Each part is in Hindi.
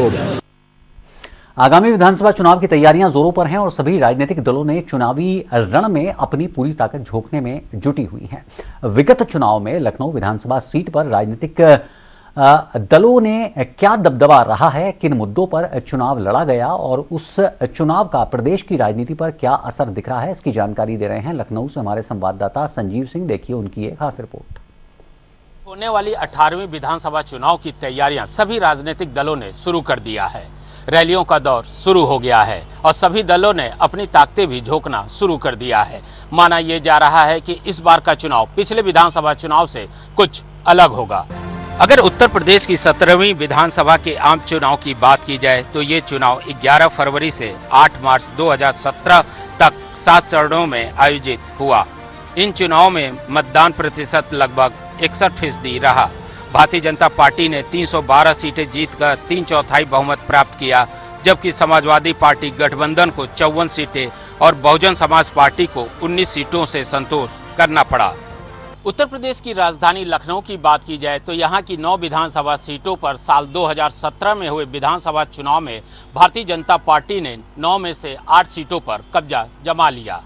रिपोर्ट। आगामी विधानसभा चुनाव की तैयारियां जोरों पर हैं और सभी राजनीतिक दलों ने चुनावी रण में अपनी पूरी ताकत झोंकने में जुटी हुई हैं। विगत चुनाव में लखनऊ विधानसभा सीट पर राजनीतिक दलों ने क्या दबदबा रहा है, किन मुद्दों पर चुनाव लड़ा गया और उस चुनाव का प्रदेश की राजनीति पर क्या असर दिख रहा है, इसकी जानकारी दे रहे हैं लखनऊ से हमारे संवाददाता संजीव सिंह। देखिए उनकी एक खास रिपोर्ट। होने वाली 18वीं विधानसभा चुनाव की तैयारियां सभी राजनीतिक दलों ने शुरू कर दिया है। रैलियों का दौर शुरू हो गया है और सभी दलों ने अपनी ताकतें भी झोंकना शुरू कर दिया है। माना यह जा रहा है कि इस बार का चुनाव पिछले विधानसभा चुनाव से कुछ अलग होगा। अगर उत्तर प्रदेश की 17वीं विधानसभा के आम चुनाव की बात की जाए तो ये चुनाव 11 फरवरी से 8 मार्च 2017 तक 7 चरणों में आयोजित हुआ। इन चुनाव में मतदान प्रतिशत लगभग 61% रहा। भारतीय जनता पार्टी ने 312 सीटें जीतकर 3/4 बहुमत प्राप्त किया, जबकि समाजवादी पार्टी गठबंधन को 54 सीटें और बहुजन समाज पार्टी को 19 सीटों से संतोष करना पड़ा। उत्तर प्रदेश की राजधानी लखनऊ की बात की जाए तो यहां की 9 विधानसभा सीटों पर साल 2017 में हुए विधानसभा चुनाव में भारतीय जनता पार्टी ने 9 में से 8 सीटों पर कब्जा जमा लिया।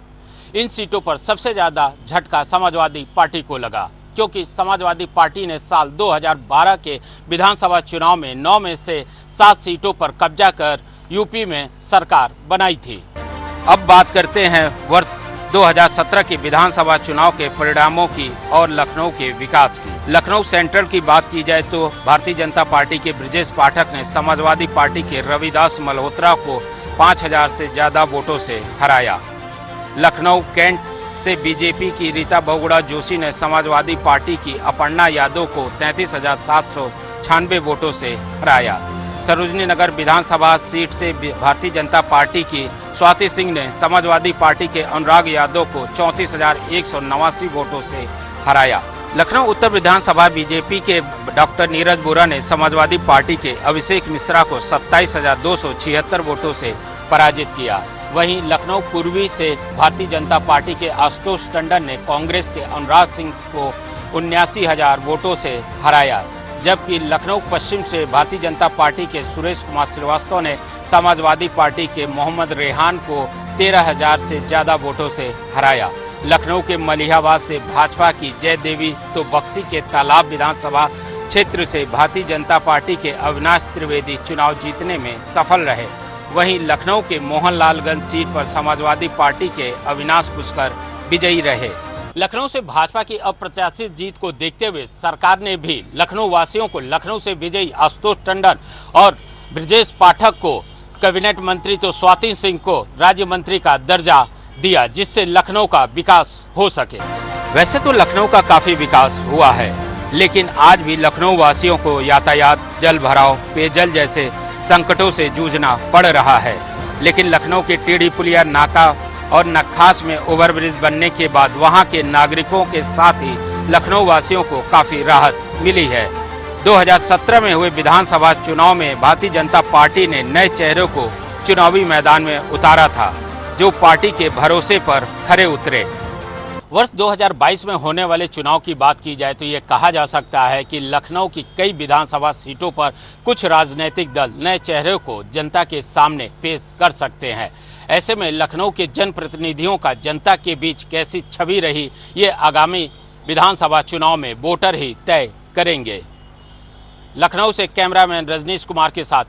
इन सीटों पर सबसे ज़्यादा झटका समाजवादी पार्टी को लगा, क्योंकि समाजवादी पार्टी ने साल 2012 के विधानसभा चुनाव में 9 में से 7 सीटों पर कब्जा कर यूपी में सरकार बनाई थी। अब बात करते हैं वर्ष 2017 के विधानसभा चुनाव के परिणामों की और लखनऊ के विकास की। लखनऊ सेंट्रल की बात की जाए तो भारतीय जनता पार्टी के ब्रजेश पाठक ने समाजवादी पार्टी के रविदास मल्होत्रा को 5000 से ज़्यादा वोटों से हराया। लखनऊ कैंट से बीजेपी की रीता बहुगुणा जोशी ने समाजवादी पार्टी की अपर्णा यादव को 33,796 वोटों से हराया। सरोजनी नगर विधानसभा सीट से भारतीय जनता पार्टी की स्वाति सिंह ने समाजवादी पार्टी के अनुराग यादव को 34,189 वोटों से हराया। लखनऊ उत्तर विधानसभा बीजेपी के डॉक्टर नीरज बोरा ने समाजवादी पार्टी के अभिषेक मिश्रा को 27,276 वोटों से पराजित किया। वहीं लखनऊ पूर्वी से भारतीय जनता पार्टी के आशुतोष टंडन ने कांग्रेस के अनुराग सिंह को 79,000 वोटों से हराया, जबकि लखनऊ पश्चिम से भारतीय जनता पार्टी के सुरेश कुमार श्रीवास्तव ने समाजवादी पार्टी के मोहम्मद रेहान को 13,000 से ज़्यादा वोटों से हराया। लखनऊ के मलिहाबाद से भाजपा की जय देवी तो बक्सी के तालाब विधानसभा क्षेत्र से भारतीय जनता पार्टी के अविनाश त्रिवेदी चुनाव जीतने में सफल रहे। वहीं लखनऊ के मोहनलालगंज सीट पर समाजवादी पार्टी के अविनाश पुष्कर विजयी रहे। लखनऊ से भाजपा की अप्रत्याशित जीत को देखते हुए सरकार ने भी लखनऊ वासियों को लखनऊ से विजयी आशुतोष टंडन और ब्रजेश पाठक को कैबिनेट मंत्री तो स्वाति सिंह को राज्य मंत्री का दर्जा दिया, जिससे लखनऊ का विकास हो सके। वैसे तो लखनऊ का काफ़ी विकास हुआ है, लेकिन आज भी लखनऊ वासियों को यातायात, जल भराव, पेयजल जैसे संकटों से जूझना पड़ रहा है। लेकिन लखनऊ के टेढ़ी पुलिया नाका और नक्खास में ओवरब्रिज बनने के बाद वहां के नागरिकों के साथ ही लखनऊ वासियों को काफ़ी राहत मिली है। 2017 में हुए विधानसभा चुनाव में भारतीय जनता पार्टी ने नए चेहरों को चुनावी मैदान में उतारा था, जो पार्टी के भरोसे पर खरे उतरे। वर्ष 2022 में होने वाले चुनाव की बात की जाए तो ये कहा जा सकता है कि लखनऊ की कई विधानसभा सीटों पर कुछ राजनीतिक दल नए चेहरों को जनता के सामने पेश कर सकते हैं। ऐसे में लखनऊ के जनप्रतिनिधियों का जनता के बीच कैसी छवि रही, ये आगामी विधानसभा चुनाव में वोटर ही तय करेंगे। लखनऊ से कैमरामैन रजनीश कुमार के साथ